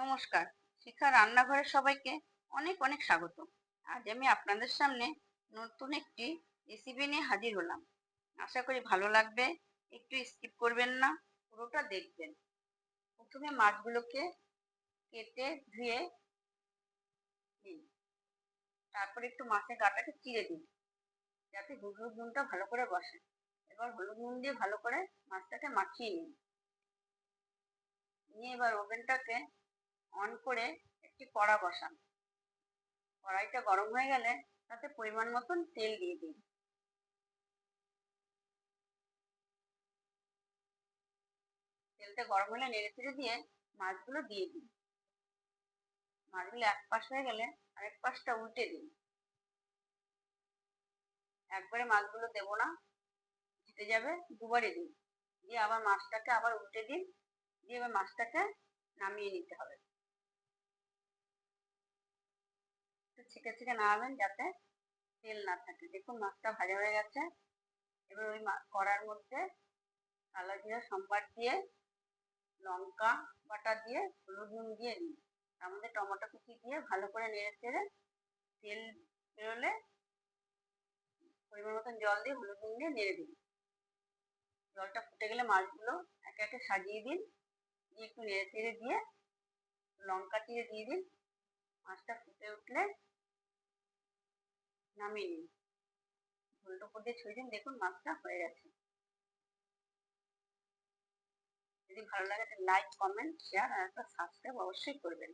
নমস্কার। শিখা রান্নাঘরে সবাইকে অনেক অনেক স্বাগত। আজ আমি আপনাদের সামনে নতুন একটি রেসিপি নিয়ে হাজির হলাম। আশা করি ভালো লাগবে। একটু স্কিপ করবেন না, পুরোটা দেখবেন। প্রথমে মাছগুলোকে কেটে ধুয়ে নিন। তারপর একটু মাছের গাটাকে চিড়ে দিন, যাতে হলুদ নুনটা ভালো করে বসে। এবার হলুদ নুন দিয়ে ভালো করে মাছটাকে মাখিয়ে নিন। নিয়ে এবার ওভেনটাকে অন করে একটি কড়া বসান। কড়াইটা গরম হয়ে গেলে তাতে পরিমাণ মতন তেল দিয়ে দিন। তেলটা গরম হলে নেড়ে চেড়ে দিয়ে মাছগুলো দিয়ে দিন। মাছগুলো এক পাশ হয়ে গেলে আরেক পাশটা উল্টে দিন। একবারে মাছগুলো দেবো না, জিতে যাবে, দুবারে দিন। দিয়ে আবার মাছটাকে আবার উল্টে দিন। দিয়ে এবার মাছটাকে নামিয়ে নিতে হবে। একটু ছেঁকে ছেঁকে নামাবেন যাতে তেল না থাকে। দেখুন মাছটা ভাজা হয়ে গেছে। এবার ওই কড়ার মধ্যে কালো জিরা সম্বার দিয়ে, লঙ্কা বাটা দিয়ে, হলুদ নুন দিয়ে দিন। তার মধ্যে টমেটো কুচি দিয়ে ভালো করে নেড়ে চেড়ে তেল বেরোলে পরিমাণ মতন জল দিয়ে হলুদ নুন দিয়ে নেড়ে দিন। জলটা ফুটে গেলে মাছগুলো একে একে সাজিয়ে দিন। দিয়ে একটু নেড়ে চেড়ে দিয়ে লঙ্কা চিড়ে দিয়ে দিন। মাছটা ফুটে উঠলে নামিয়ে নিন। ঝোলটা উপর দিয়ে ছড়িয়ে দিন। দেখুন মাছটা হয়ে গেছে। যদি ভালো লাগে তাহলে লাইক, কমেন্ট, শেয়ার আর একটা সাবস্ক্রাইব অবশ্যই করবেন।